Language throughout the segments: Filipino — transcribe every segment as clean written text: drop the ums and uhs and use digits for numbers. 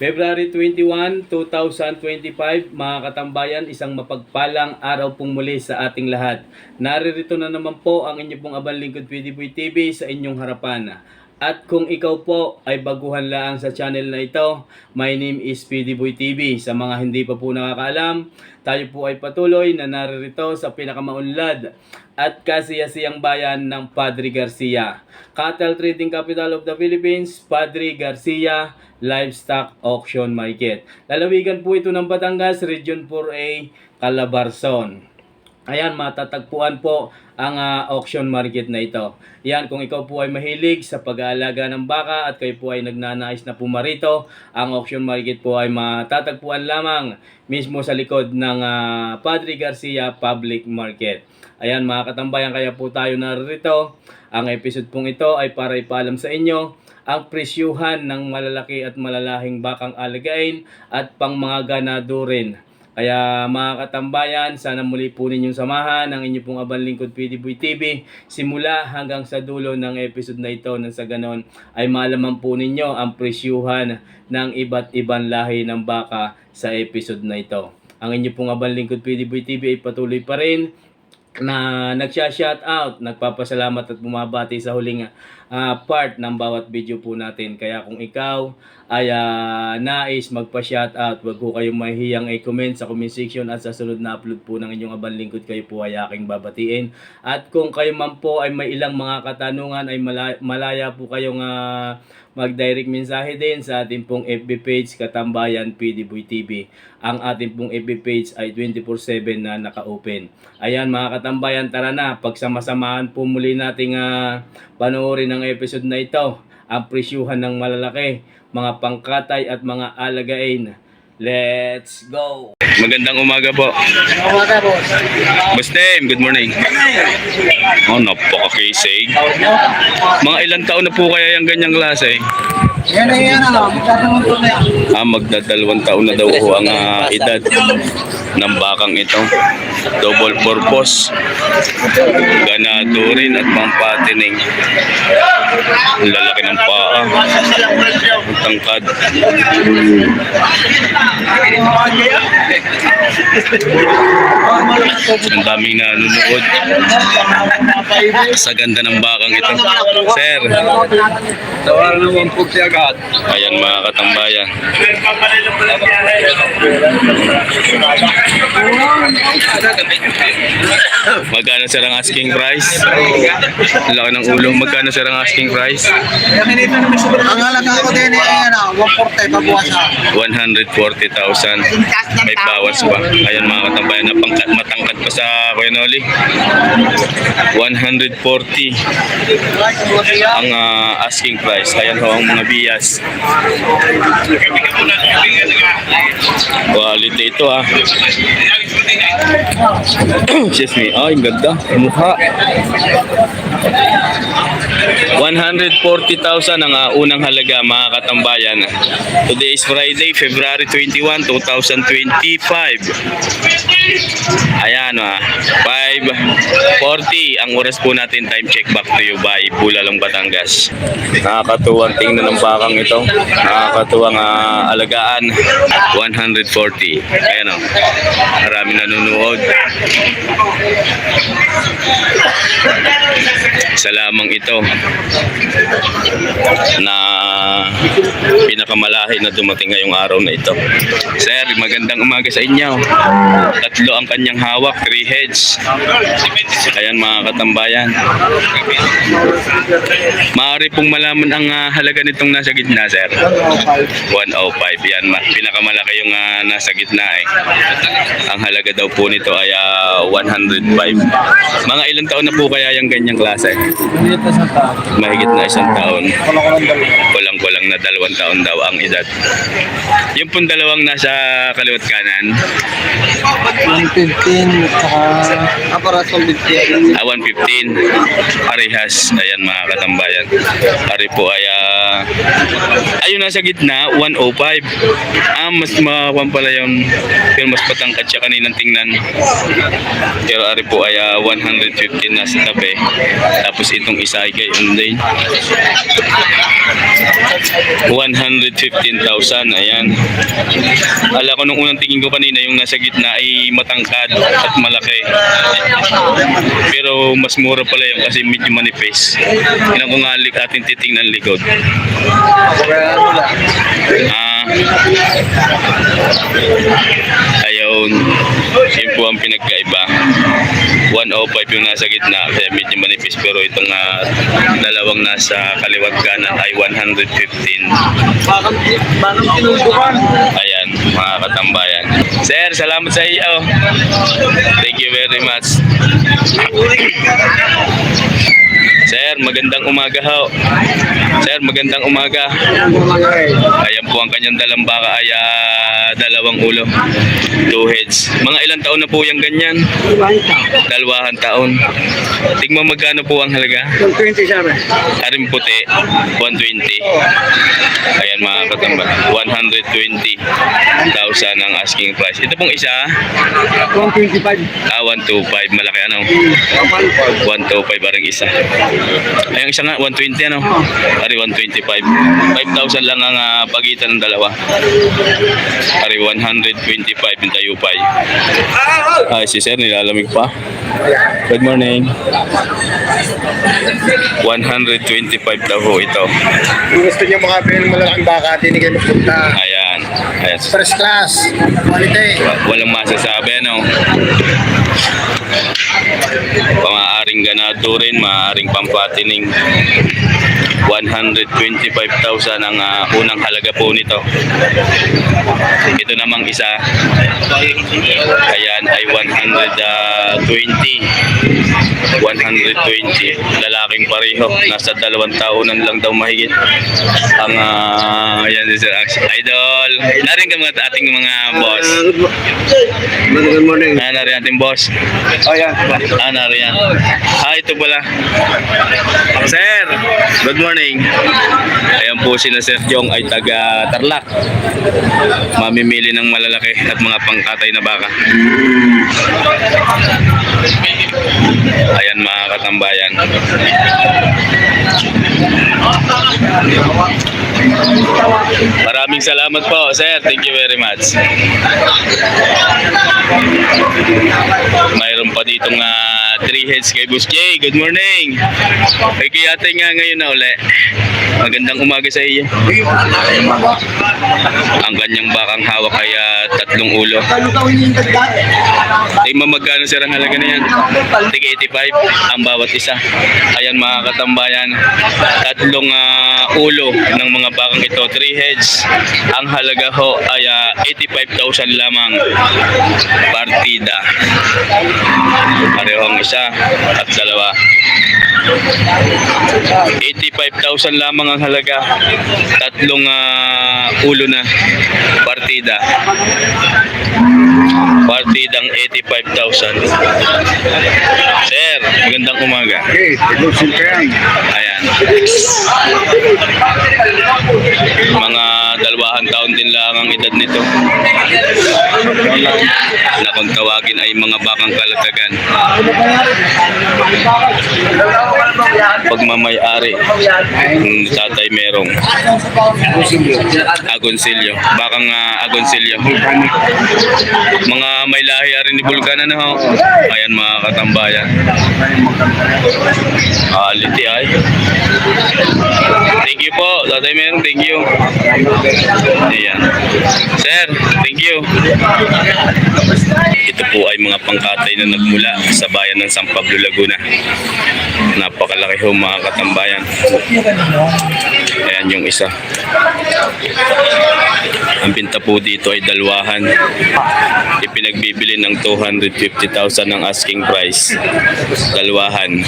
February 21, 2025, mga katambayan, isang mapagpalang araw pong muli sa ating lahat. Naririto na naman po ang inyo pong abang lingkod PDBoy TV sa inyong harapan. At kung ikaw po ay baguhan lang sa channel na ito, my name is PDBoy TV. Sa mga hindi pa po nakakaalam, tayo po ay patuloy na naririto sa pinakamaunlad at kasiyasiyang bayan ng Padre Garcia. Cattle Trading Capital of the Philippines, Padre Garcia Livestock Auction Market. Lalawigan po ito ng Batangas, Region 4A, Calabarzon. Ayan, matatagpuan po ang auction market na ito. Yan, kung ikaw po ay mahilig sa pag-aalaga ng baka at kayo po ay nagnanais na pumarito, ang auction market po ay matatagpuan lamang mismo sa likod ng Padre Garcia Public Market. Ayan mga katambayan, kaya po tayo narito. Ang episode pong ito ay para ipaalam sa inyo ang presyuhan ng malalaki at malalahing bakang alagain at pang mga ganado rin. Kaya mga katambayan, sana muli po ninyong samahan ang inyo pong abang lingkod PDBoy TV simula hanggang sa dulo ng episode na ito, nang sa ganon ay malaman po ninyo ang presyuhan ng iba't ibang lahi ng baka sa episode na ito. Ang inyo pong abang lingkod PDBoy TV ay patuloy pa rin na nagsha-shoutout, nagpapasalamat at bumabati sa huling part ng bawat video po natin. Kaya kung ikaw ay nais magpa-shoutout, wag po kayong mahihiyang i-comment sa comment section at sa sunod na upload po ng inyong abang lingkod kayo po ay aking babatiin. At kung kayo man po ay may ilang mga katanungan ay malaya po kayong mag-direct mensahe din sa ating pong FB page Katambayan PDBoy TV. Ang ating pong FB page ay 24/7 na naka-open. Ayan mga katambayan, tara na, pagsama-samahan po muli nating panoorin ang episode na ito, ang presyuhan ng malalaki, mga pangkatay at mga alagain. Let's go! Magandang umaga po. Umaga, boss. Boss Dem, good morning. Oh, napaka-kisig. Mga ilang taon na po kaya yung ganyang klase? Yan na yan, magtatanong to na yan. Magdadalawang taon na daw ho ang edad ng bakang ito. Double purpose, ganado rin at pampatining. Ang lalaki ng paa, ang tangkad. Ang daming nanonood sa ganda ng bakang ito. Sir, Tawar naman po siya agad. ayan mga katambayan. Magkano sir ang asking price? Laki ng ulo. Magkano sir ang asking price? Ang halaga ko din ay 140 babawasan. 140,000. May bawas pa. Ayan mga katambayan, matangkad pa sa Kuya Noli. 140 ang asking price. Ayan ho ang mga bias. Quality ito Excuse me. Ay, ganda. Mukha. 140,000 ang unang halaga mga katambayan. Today is Friday, February 21, 2025. Ayan 5:40 ang oras po natin. Time check, back to you by Bulalong, Batangas. Nakakatuwang tingnan ng bakang ito. Nakakatuwang alagaan. 140. Ayan maraming nanonood. Sa lamang ito na pinakamalahi na dumating ngayong araw na ito. Sir, magandang umaga sa inyo. Tatlo ang kanyang hawak, 3 heads. Ayan mga katambayan. Maaari pong malaman ang halaga nitong nasa gitna, sir. 105. Yan, pinakamalaki yung nasa gitna Ang halaga daw po nito ay 105. Mga ilang taon na po kaya yung ganyang klase? Mahigit na 1 taon. Kulang-kulang na 2 taon daw ang edad. Yung pong dalawang nasa kaliwat kanan, 115, saka para sa 150. 115 parehas. Ayan mga katambayan, ari po ay ayun nasa gitna 105. Mas makakuan pala yun, pero mas patangkad siya kaninang tingnan, pero ari po ay 115 nasa tabi. Tapos itong isa ay gayon din, 115,000. Ayan, ala ko nung unang tingin ko kanina yung nasa gitna ay matangkad at malaki, pero mas mura pala yun kasi medyo manipis. Yun ang kung ating titingnan likod. Ayun, yun po ang pinagkaiba. 105 yung nasa gitna kaya medyo manipis, pero itong dalawang nasa kaliwat kanan ay 115. Ayan mga katambayan. Sir, salamat sa iyo. Thank you very much. Sir, magandang umaga ho. Sir, magandang umaga. Ayan po ang kanyang dalang baka ay dalawang ulo, 2 heads. Mga ilang taon na po yung ganyan? 2 taon. Tingnan magkano po ang halaga? 120 siya ba? Aring puti, 120. Ayan mga katamba, 120,000 ang asking price. Ito pong isa, 125. 125. Malaki ano? 125 aring isa. Ayang isa nga, 120 ano? Ari 125. 5,000 lang ang pagitan ng dalawa. Ari 125 yung tayupay. Ay, si sir nilalamig pa. Good morning. 125 daw ho ito. Kung gusto niyo makabili ng malalaking baka, hindi kayo magpunta. Ayan. Ayan. First class, quality. Walang masasabi ano. Pamaaring ganado rin, maaaring pampatining. 125,000 ang unang halaga po nito. Ito namang isa, ayan ay 120. Lalaking pareho, nasa 2 taonan lang daw mahigit ang ayan si Sir Idol. Narin ka mga ating mga boss. Good morning. Narin ating boss. Oh, yeah. Narin. Ito pala. Sir, good morning. Ayan po si na Sir Jong ay taga Tarlac. Mamimili ng malalaki at mga pangkatay na baka. Ayan mga katambayan. Maraming salamat po, sir. Thank you very much. Mayroon pa ditong 3 heads kay Boss Jay. Good morning. Kay Kiyate nga ngayon na uli. Magandang umaga sa iyo. Ang kanyang bakang hawak ay 3 ulo. Ay magkano sir ang halaga na yan? Tig 85 ang bawat isa. Ayan mga katambayan, 3 ulo ng mga bakang ito, 3 heads. Ang halaga ho ay 85,000 lamang partida. Parehong isa at dalawa. 85,000 lamang ang halaga. 3 ulo na partida. Partidang 85,000. Sir, magandang umaga. Okay, lusin ka yan. Ayan. Mga 2 taon din lang ang edad nito. Na kung tawagin ay mga bakang kalatagan. Pagmamay-ari ng tatay merong agonsilyo. Bakang agonsilyo. Mga may lahi rin ni Bulkan na ho. Ayan mga katambayan. Aliti ay. Thank you po. Tatay merong, thank you. Ayan. Sir, thank you. Ito po ay mga pangkatay na nagmula sa bayan ng San Pablo, Laguna. Napakalaki ho mga katambayan. Ayan yung isa. Ang binta po dito ay dalwahan. Ipinagbibili ng 250,000 ang asking price. Dalwahan.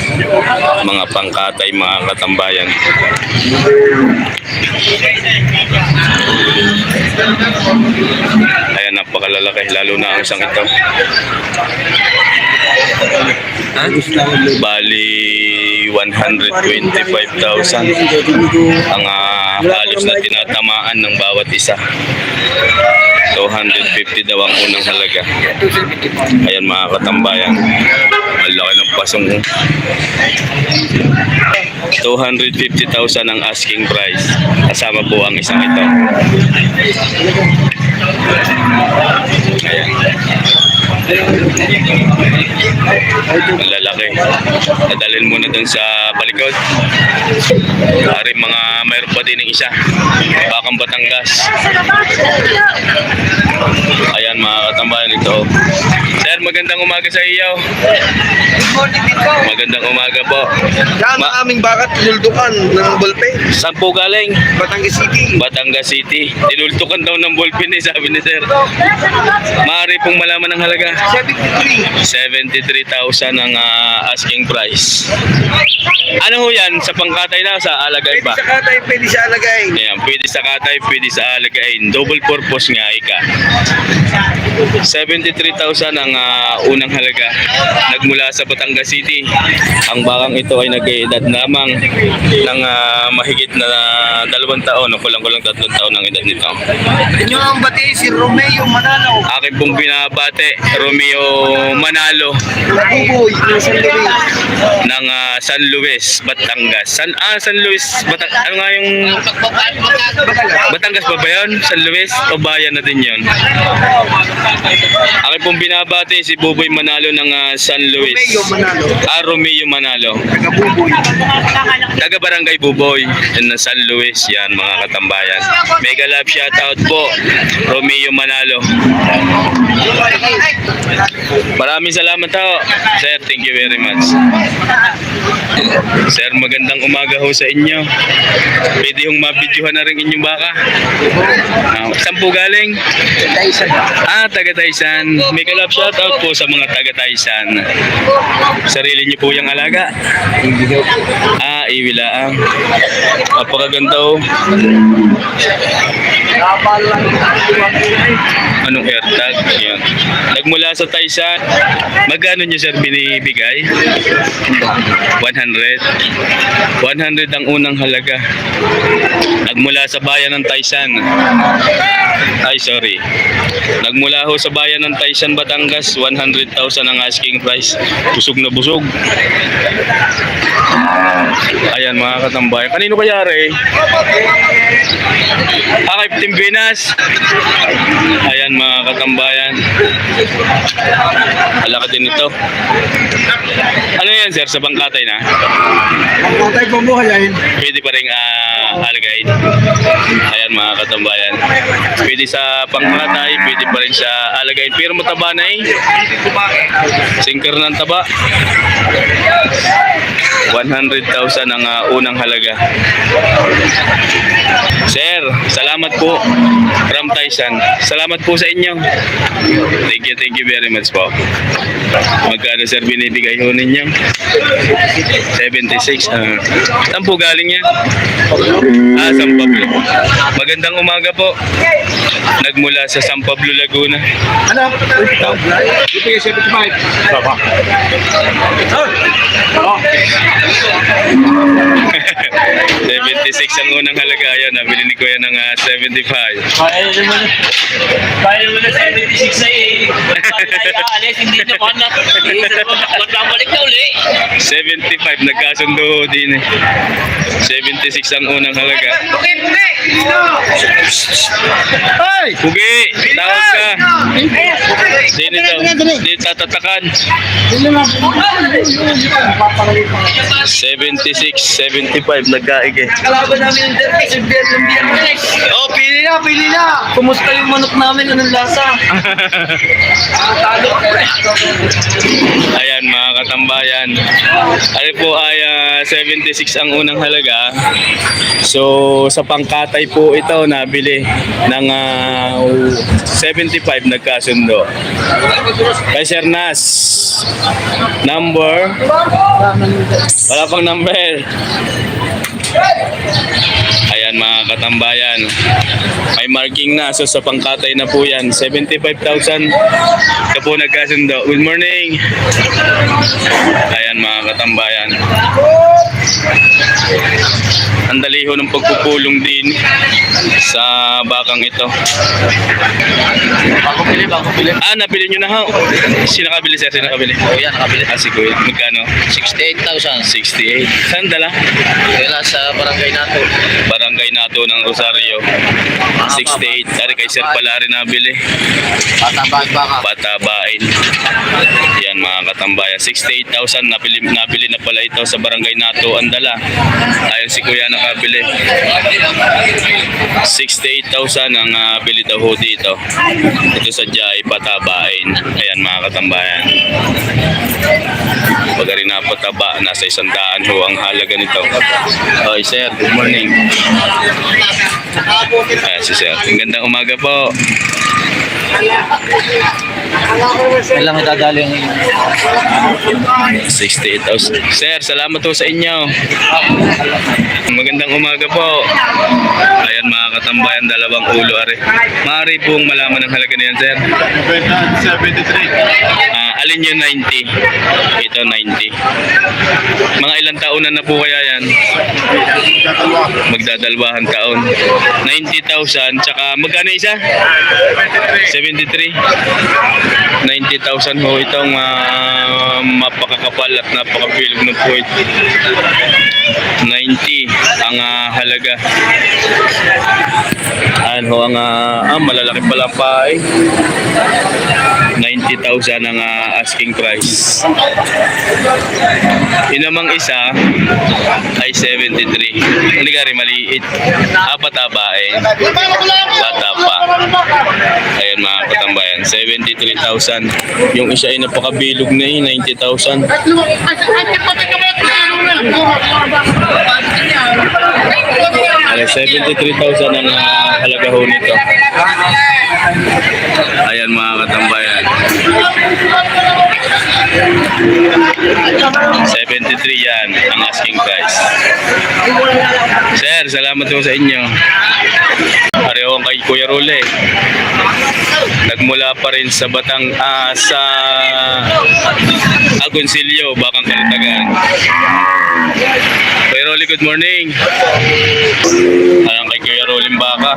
Mga pangkatay mga katambayan. Ayan, napaka Napakalalaki, lalo na ang isang ito. Bali 125,000 ang halos na tinatamaan ng bawat isa. 250 daw ang unang halaga. Ayan mga katambayan, ang laki ng pasong. 250,000 ang asking price. Kasama po ang isang ito. Ayan. Ang lalaki. Nadalhin muna dun sa balikod. Pare mga mayroon pa din ng isa. Bakang Batangas. Ayan mga katambayan ito. Sir, magandang umaga sa iyo. Magandang umaga po. Yan ang aming bakat tinuldukan ng ballpen. Saan po galing? Batangas City. Batangas City. Tinultukan daw ng ballpen eh, sabi ni sir. Maaari pong malaman ng halaga. 73,000 ang asking price. Ano ho yan? Sa pangkatay na sa alagay Pwede ba? sa katay, pwede sa alagay. Ayan, pwede sa katay, pwede sa alagain. Double purpose nga, ika. 73,000 ang unang halaga. Nagmula sa Batangas City. Ang bakang ito ay nag-edad lamang ng mahigit na 2 taon o kulang-kulang 3 taon ang edad nito. Inyo ang bati si Romeo Manalo. Akin pong binabate, Romeo Manalo Nabuboy ng San Luis. ng San Luis, Batangas. San Luis, ano nga yung Batangas pa ba yun? San Luis o bayan na din yun? Akin pong binabati si Buboy Manalo ng San Luis. Romeo Manalo. Romeo Manalo. Taga-buboy. Taga Barangay Buboy ng San Luis, yan mga katambayan. Mega love shoutout po, Romeo Manalo. Maraming salamat ho. Sir, thank you very much. Sir, magandang umaga ho sa inyo. Pwede hong mabidyohan na rin inyong baka. Saan po galing? Tyson. Taga Taysan. Mega love shoutout po sa mga taga Taysan. Sarili niyo po yung alaga. Iwilaang. Napakaganda ho. Anong AirTag? Yan. Nagmula sa Taysan. Magkano niyo sir binibigay? 100. 100 ang unang halaga. Nagmula sa bayan ng Taysan. Nagmula ho sa bayan ng Taysan, Batangas. 100,000 ang asking price. Busog na busog. Ayan mga katambayan. Kanino kaya re? Kay Team Venus. Ayan mga katambayan. Alaka din ito. Ano yan sir? Sa bangkatay na? Ang katay po mo kayahin. Pwede pa rin alagayin. Ayan mga katambayan. Pwede sa pangkatay, pwede pa rin sa alagayin. Pero mataba na eh. Sinker ng taba. 100,000 ang unang halaga. Sir, salamat po from Taysan. Salamat po sa inyo. Thank you very much po. Magkano sir binibigay ho ninyo? 76. Saan po galing yan? San Pablo. Magandang umaga po. Nagmula sa San Pablo, Laguna. Ano? Ito yung 75. Baba. 76 ang unang halaga. Ayan, nabili ni Kuya ng 75. Kaya mo na 76 na eh. Alis, hindi na pa na. Magbabalik na uli. 75, nagkasundo ho din eh. 76 ang unang halaga. Ay! Pugi, tawag ka. Sino daw? Hindi tatatakan. 76, 75, nagkaig eh. Kalaban namin yung derby. Oh, pili na! Kumusta yung manok namin? Anong lasa? Ayan mga katambayan. Ano po ay 76 ang unang halaga. So sa pangkatay po ito nabili ng 75 nagkasundo. Kay Sir Nas. Number? Wala pang number. Ayan mga katambayan. May marking na. So sa pangkatay na po yan. 75,000. Ito po nagkasundo. Good morning. Ayan mga katambayan. Ang dali ho ng pagpupulong din sa bakang ito. Bago pili. Napili nyo na ho. Sino nakabili sir? Sino nakabili? Kuya, nakabili. Si Kuya. Magkano? 68,000. 68. Saan dala? Wala sa barangay nato. Barangay Nato ng Rosario. 68. Dari kay Sir pala rin nabili. Patabag baka. Patabain. Yan mga katambayan. 68,000 nabili na pala ito sa Barangay Nato Andala. Ayon si Kuya nakabili. 68,000 ang bili daw ho dito. Ito sa Jai Patabain. Ayan mga katambayan. Pag rin napataba, nasa 100 ho ang halaga nito. Hoy sir, good morning. Ayan si sir. Ang gandang umaga po. Ilang itadaling 68,000. Sir, salamat po sa inyo. Magandang umaga po. Ayan mga katambayan, dalawang ulo are. Maaari pong malaman ang halaga niyan, sir. 73. Alin yung 90? Ito 90. Mga ilang taon na po kaya yan? Magdadalawang taon. 90,000 tsaka magkano isa? 73. 90,000 ho itong mapakakapal at napakabilog ng puwit. 90 ang halaga. Ano ang malalaki pala pa eh. 90,000 ang asking price. Yun namang isa ay 73. Hindi ka rin maliit. Pataba eh. Bata pa. Ayan mga katambayan. 73,000. Yung isa ay napakabilog na eh. 90,000. Ayan, 73,000 ang halaga ho nito. Ayan mga katambayan. 73 yan ang asking price. Sir, salamat po sa inyo. Pareho kay Kuya Role. Nagmula pa rin sa sa Agoncillo, Bakang Kalatagan. Kuya Role, good morning. Ayan kay Kuya Role Baka.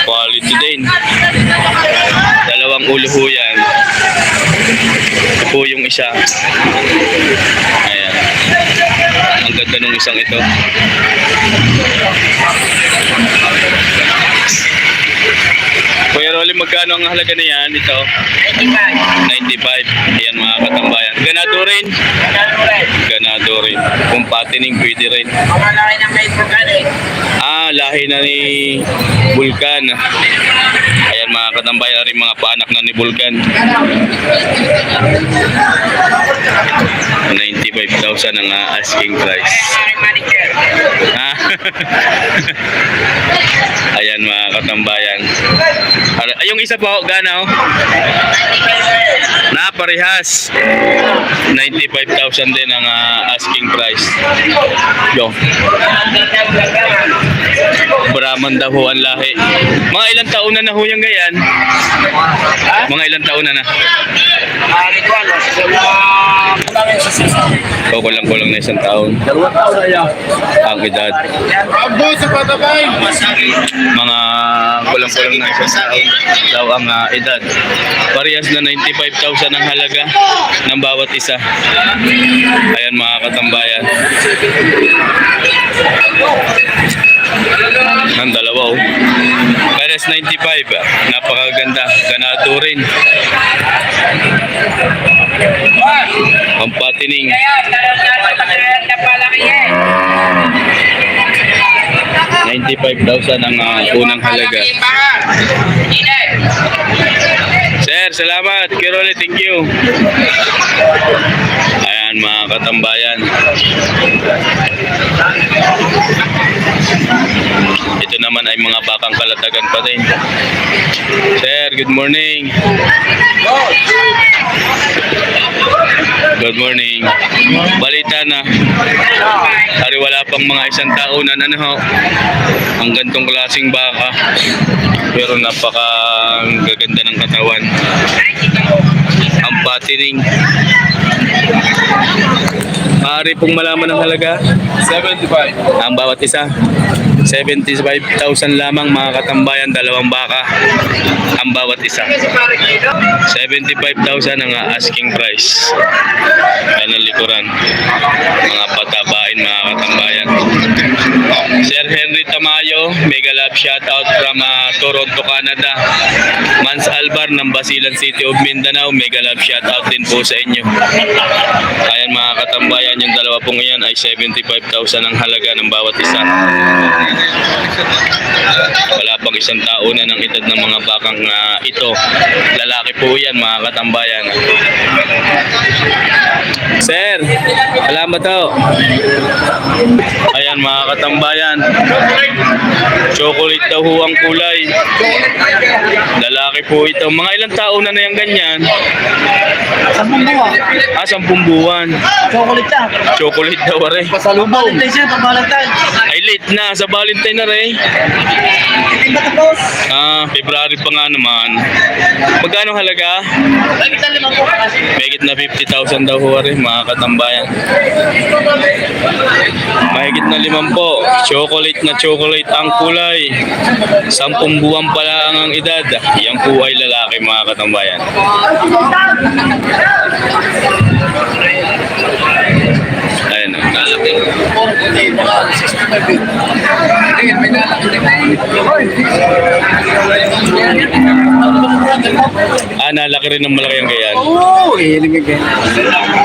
Quality din. Dalawang ulo ho yan. Ito po yung isa. Ayan. Ang ganda ng isang ito. Kuya Rolly, magkano ang halaga na yan? Ito? 95. Ayan mga katambayan. Ganado rin? Ganado rin. Kung patining, pwede rin. Lahi na ni Vulcan. Ayan mga katambayan rin, mga paanak na ni Vulcan. 95,000 ang asking price. Ayan mga katambayan. Yung isa po, gana oh? Naparehas. 95,000 din ang asking price. Yo. Brahman daw ho ang lahi. Mga ilang taon na ho yung gayan? Mga ilang taon na na? Kulang na isang taon. Ang edad. Mga kulang na isang taon daw ang edad. Parehas na 95,000 ang halaga ng bawat isa. Ayan mga katambayan. Ang dalawa oh. Pares 95. Napakaganda. Ganado rin. Ang patining. 95,000 ang unang halaga. Sir, salamat. Kirole, thank you. Ayan mga katambayan. Ito naman ay mga bakang kalatagan pa din. Sir, good morning. Good morning. Balita na. Ari wala pang mga isang taonan ano ho. Ang gantong klaseng baka. Pero napaka gaganda ng katawan. Ang patining. Maaari pong malaman ng halaga 75. ang bawat isa. 75,000 lamang mga katambayan, dalawang baka ang bawat isa. 75,000 ang asking price. Yan ang likuran. Mga patabain mga katambayan. Sir Henry Tamayo, mega love shoutout from Toronto, Canada. Mans Albar ng Basilan City of Mindanao, mega love shoutout din po sa inyo. Ayan mga katambayan, yung dalawa pong yan ay 75,000 ang halaga ng bawat isa. Wala pang isang taon na ng edad ng mga bakang ito. Lalaki po yan mga katambayan. Sir, salamat ho. Ayan mga katambayan. Chocolate daw ho ang kulay. Lalaki po ito. Mga ilang taon na yung ganyan? 10 buwan. 10 buwan. Chocolate na. Chocolate daw rin. Pasalubong. Valentine siya, pa-Valentine. Ay late na. Sa Valentine na rin. Hindi ba tapos? February pa nga naman. Magkano halaga? Kita 5 po. Mahigit na 50,000 daw ho rin mga katambayan. Mahigit na 5 po. Chocolate ang kulay. 10 buwan pa lang ang edad. Yan po ay lalaki mga katambayan. Ayan o. Nalaki rin ng malaki ang gayan. Oo, hiling ka ganyan.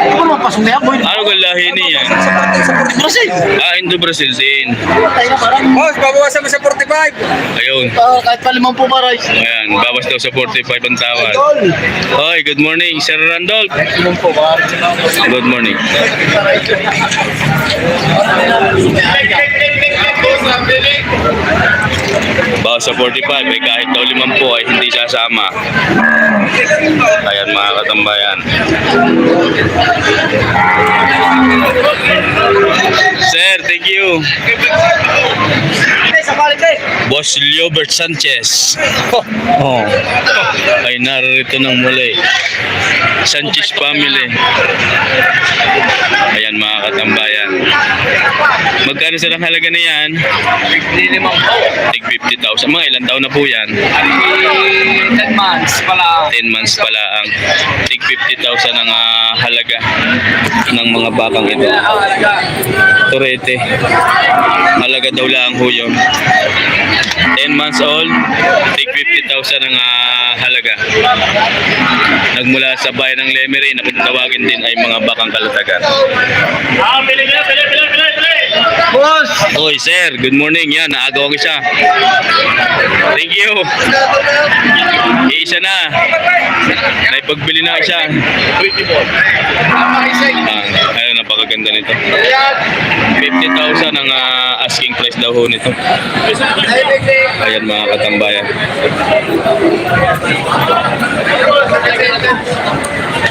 Ano naman pasong na yan, boy? Ano kang lahi niyan? Brazil. Indo-Brazil din. Boss, babawasan mo sa 45. Ayun. Kahit pa 5 po para. Ayan, bawas daw sa 45 ang tawad. Hoy, good morning, Sir Randolph. Good morning. Bawas sa 45, kahit daw 5 po ay hindi sasama. Ayan mga katambayan. Sir, thank you. Sa Valentine. Boss Liobert Sanchez. Oh. Ay narito ng muli. Sanchez family. Ayan mga katambayan. Magkano silang halaga na yan? 50,000. Mga ilang taon na po yan? 10 months pala. 10 months pala ang 50,000 ang halaga ng mga bakang ito. Torete. Halaga daw lang ho yun. 10 months old, 50,000 ang halaga. Nagmula sa bayan ng Lemery na kung tawagin din ay mga bakang kalatagan. Bili. Boss! Oy sir, good morning. Yan, naagaw ang isa. Thank you. Isa na. Naipagbili na isa. Ayun, napakaganda nito. 50,000 ang asking price daw ho nito. Ayan mga katambayan.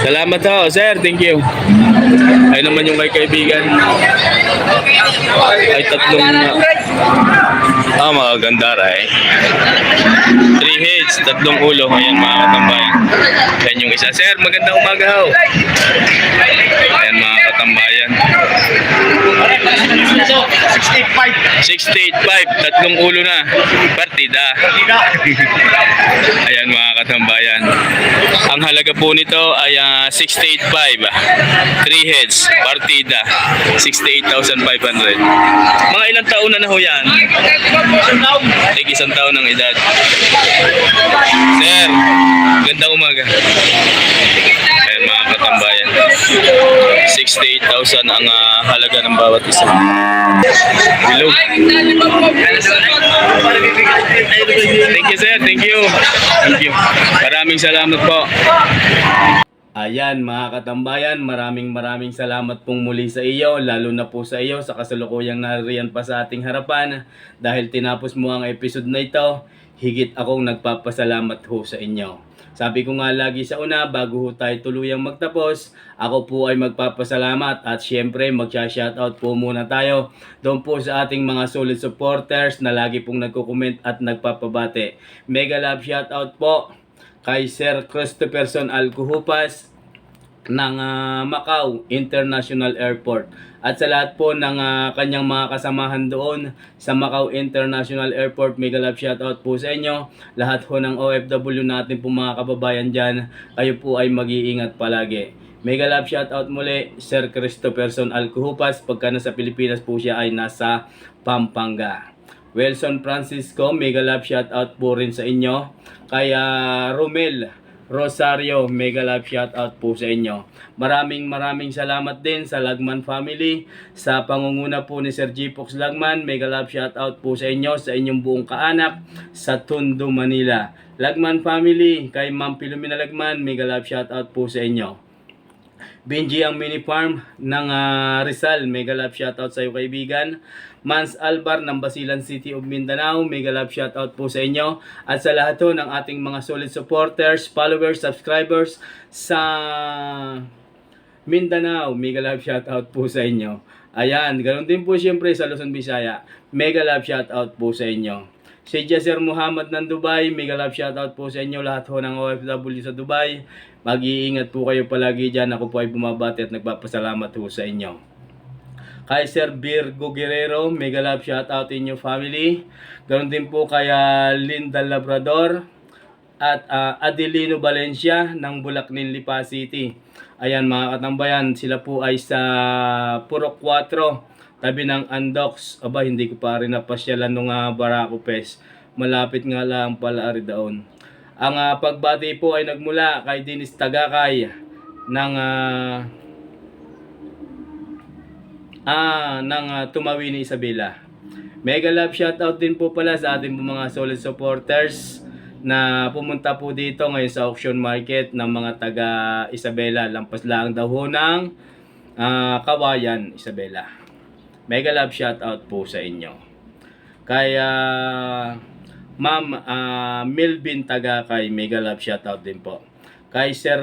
Salamat ho, sir. Thank you. Ayun naman yung kay kaibigan. Ay tatlong mga gandara eh. 3 heads, tatlong ulo. Ayan mga katambayan. Ayan yung isa. Sir, magandang umaga ho. Ayan mga katambayan. 685, tatlong ulo na. Partida. Ayan mga katambayan. Ang halaga po nito ay 685. 3 heads, partida. 68,500. Mga ilang taon na ho yan? Isang taon ng edad. Sir, gandang umaga. Ayan mga katambayan. 68,000 ang halaga ng bawat isa. Hello. Thank you sir, thank you. Thank you. Maraming salamat po. Ayan mga katambayan, maraming salamat pong muli sa iyo, lalo na po sa iyo sa kasalukuyang nariyan pa sa ating harapan. Dahil tinapos mo ang episode na ito, higit akong nagpapasalamat ho sa inyo. Sabi ko nga lagi sa una, bago ho tayo tuluyang magtapos, ako po ay magpapasalamat at syempre magsha-shoutout po muna tayo doon po sa ating mga solid supporters na lagi pong nagko-comment at nagpapabate. Mega love shoutout po kay Sir Christopherson Alcuhupas ng Macau International Airport at sa lahat po ng kanyang mga kasamahan doon sa Macau International Airport. Mega love shoutout po sa inyo lahat ho ng OFW natin po mga kababayan dyan. Kayo po ay mag-iingat palagi. Mega love shoutout muli Sir Christopherson Alcuhupas, pagka nasa Pilipinas po siya ay nasa Pampanga. Wilson Francisco, mega love shoutout po rin sa inyo. Kaya Romel Rosario, mega love shoutout po sa inyo. Maraming salamat din sa Lagman family, sa pangunguna po ni Sir G-Pox Lagman. Mega love shoutout po sa inyo, sa inyong buong kaanak sa Tondo, Manila. Lagman family, kay Ma'am Pilomena Lagman, mega love shoutout po sa inyo. Benji ang mini farm ng Rizal, mega love shoutout sa iyo kaibigan. Mans Albar ng Basilan City of Mindanao, mega love shoutout po sa inyo. At sa lahat ng ating mga solid supporters, followers, subscribers sa Mindanao, mega love shoutout po sa inyo. Ayan, ganoon din po siyempre sa Luzon, Visaya, mega love shoutout po sa inyo. Si Jasser Muhammad ng Dubai, mega love shoutout po sa inyo lahat ho ng OFW sa Dubai. Mag-iingat po kayo palagi dyan. Ako po ay bumabati at nagpapasalamat po sa inyo. Kay Sir Virgo Guerrero, mega love shoutout in your family. Ganon din po kay Linda Labrador at Adelino Valencia ng Bulacnin, Lipa City. Ayan mga katambayan, sila po ay sa Purok 4, tabi ng Andox. Aba, hindi ko pa rin napasyalan nung Barako Fest. Malapit nga lang pala ari daon. Ang pagbati po ay nagmula kay Dennis Tagakay ng Tumawini, Isabela. Mega love shoutout din po pala sa ating mga solid supporters na pumunta po dito ngayon sa auction market ng mga taga Isabela. Lampas lang daw ho ng Kawayan, Isabela. Mega love shoutout po sa inyo. Kaya Ma'am Melvin Tagakay, mega love shoutout din po. Kay Sir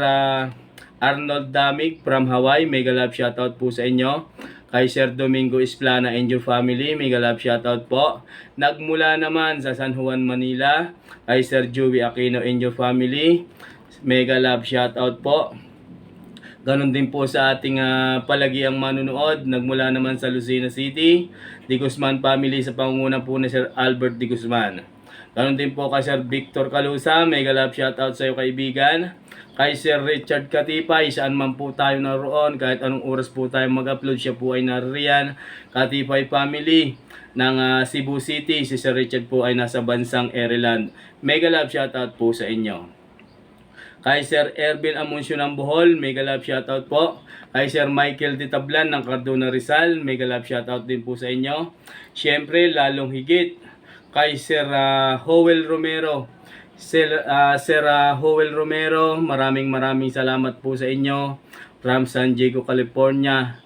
Arnold Damig from Hawaii, mega love shoutout po sa inyo. Kay Sir Domingo Esplana and your family, mega love shoutout po. Nagmula naman sa San Juan, Manila, kay Sir Joey Aquino and your family, mega love shoutout po. Ganon din po sa ating palagiang manunood, nagmula naman sa Lucena City, Di Guzman family sa pangunguna po ni Sir Albert Di Guzman. Ganon din po kay Sir Victor Calusa, mega love shoutout sa iyo kaibigan. Kay Sir Richard Katipay, saan man po tayo naroon, kahit anong oras po tayo mag-upload, siya po ay naririyan. Katipay family ng Cebu City, si Sir Richard po ay nasa bansang Ireland. Mega love shoutout po sa inyo. Kay Sir Ervin Amuncio ng Bohol, mega love shoutout po. Kay Sir Michael Ditablan ng Cardona, Rizal, mega love shoutout din po sa inyo. Siyempre, lalong higit kay Sir Howell Romero. Sir Howell Romero, maraming salamat po sa inyo from San Diego, California.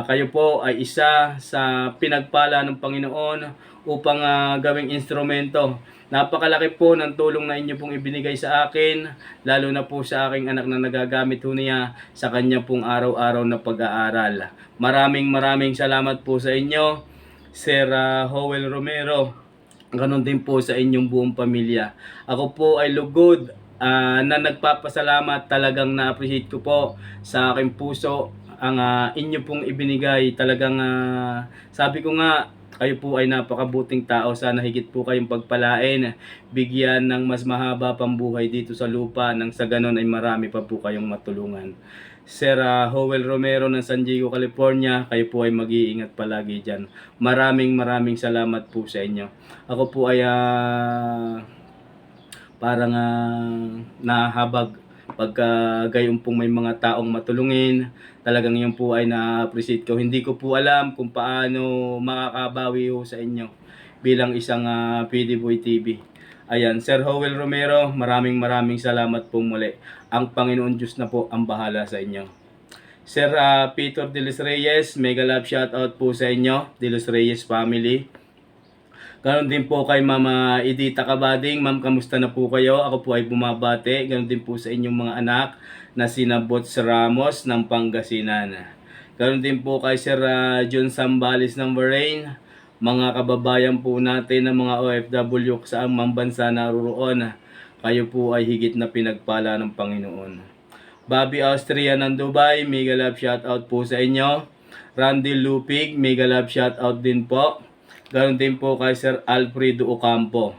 Kayo po ay isa sa pinagpala ng Panginoon upang gawing instrumento. Napakalaki po ng tulong na inyo pong ibinigay sa akin, lalo na po sa aking anak na nagagamit po niya sa kanya pong araw-araw na pag-aaral. Maraming salamat po sa inyo, Sir Howell Romero. Ganon din po sa inyong buong pamilya. Ako po ay lugod na nagpapasalamat. Talagang na-appreciate ko po sa aking puso ang inyo pong ibinigay. Talagang sabi ko nga, kayo po ay napakabuting tao. Sana higit po kayong pagpalain, bigyan ng mas mahaba pang buhay dito sa lupa, nang sa ganon ay marami pa po kayong matulungan. Sir Howell Romero ng San Diego, California, kayo po ay mag-iingat palagi dyan. Maraming salamat po sa inyo. Ako po ay parang nahabag pagka gayon pong may mga taong matulungin. Talagang yun po ay na-appreciate ko. Hindi ko po alam kung paano makakabawi ho sa inyo bilang isang PDBoy TV. Ayan, Sir Howell Romero, maraming salamat po muli. Ang Panginoon Diyos na po ang bahala sa inyo. Sir Peter De Los Reyes, mega love shoutout po sa inyo, De Los Reyes family. Ganon din po kay Mama Edita Kabading. Ma'am, kamusta na po kayo? Ako po ay bumabate. Ganon din po sa inyong mga anak na sina Bots Ramos ng Pangasinan. Ganon din po kay Sir John Sambales ng Bahrain. Mga kababayan po natin ng mga OFW sa amang bansa naroon. Kayo po ay higit na pinagpala ng Panginoon. Bobby Austria ng Dubai, mega love shoutout po sa inyo. Randy Lupig, mega love shoutout din po. Ganon din po kay Sir Alfredo Ocampo.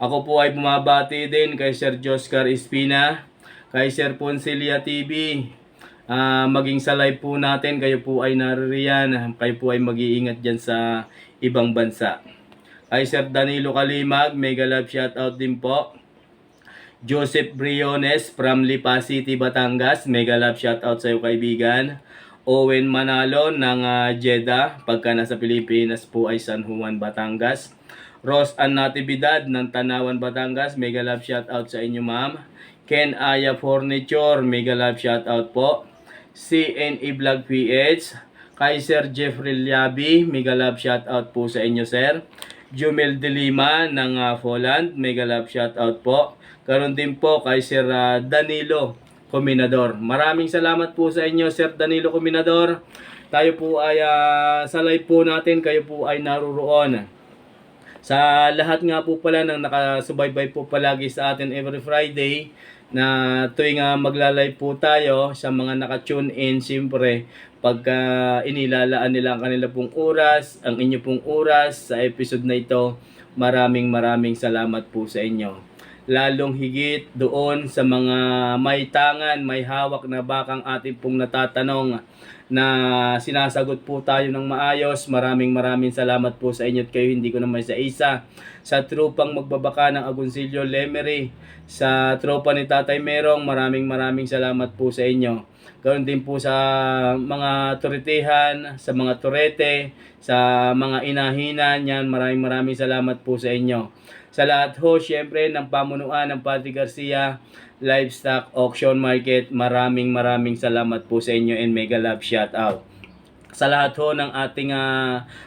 Ako po ay bumabati din kay Sir Joscar Espina, kay Sir Poncelia TV. Maging sa live po natin, kayo po ay naririyan, kayo po ay mag-iingat dyan sa ibang bansa. Kay Sir Danilo Kalimag, mega love shoutout din po. Joseph Briones from Lipa City, Batangas, mega love shoutout sa iyo kaibigan. Owen Manalo ng Jeddah, pagka nasa Pilipinas po ay San Juan, Batangas. Rose Ann Natividad ng Tanawan, Batangas, mega love shoutout sa inyo ma'am. Ken Aya Furniture, mega love shoutout po. CNE Vlog PH, kay Sir Jeffrey Liabi, mega love shoutout po sa inyo sir. Jumel De Lima ng Poland, mega love shoutout po. Karon din po kay Sir Danilo Cominador. Maraming salamat po sa inyo Sir Danilo Cominador. Tayo po ay sa live po natin, kayo po ay naruroon. Sa lahat nga po pala ng nakasubaybay po palagi sa atin every Friday, na tuwing magla-live po tayo, sa mga naka-tune in, siyempre pagka inilalaan nila ang kanila pong oras, ang inyo pong oras sa episode na ito, maraming salamat po sa inyo. Lalong higit doon sa mga may tangan, may hawak na bakang ating pong natatanong na sinasagot po tayo ng maayos. Maraming salamat po sa inyo at kayo hindi ko naman sa isa. Sa tropang magbabaka ng Agoncillo Lemery, sa tropa ni Tatay Merong, maraming salamat po sa inyo. Ganoon din po sa mga toretihan, sa mga torete, sa mga inahinan, yan maraming salamat po sa inyo. Sa lahat ho, syempre, ng pamunuan ng Padre Garcia Livestock Auction Market, maraming salamat po sa inyo and mega love shout out. Sa lahat ho ng ating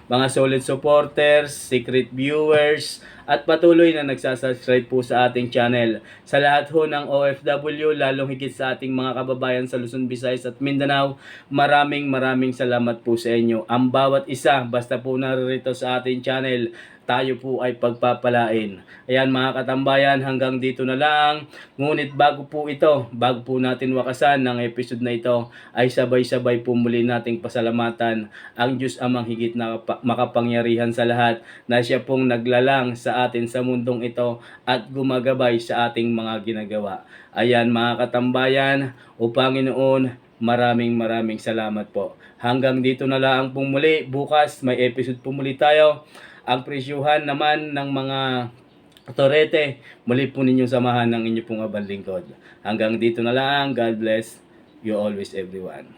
mga solid supporters, secret viewers, at patuloy na nagsasubscribe po sa ating channel. Sa lahat ho ng OFW, lalong higit sa ating mga kababayan sa Luzon, Visayas at Mindanao, maraming salamat po sa inyo. Ang bawat isa, basta po naririto sa ating channel, tayo po ay pagpapalain. Ayan mga katambayan, hanggang dito na lang. Ngunit bago po natin wakasan ng episode na ito, ay sabay-sabay po muli nating pasalamatan ang Diyos Amang higit na makapangyarihan sa lahat, na siya pong naglalang sa atin sa mundong ito at gumagabay sa ating mga ginagawa. Ayan mga katambayan, o Panginoon, maraming salamat po. Hanggang dito na lang po muli. Bukas may episode po muli tayo. Ang presyuhan naman ng mga torete, muli po ninyong samahan ng inyo pong abang lingkod. Hanggang dito na lang. God bless you always everyone.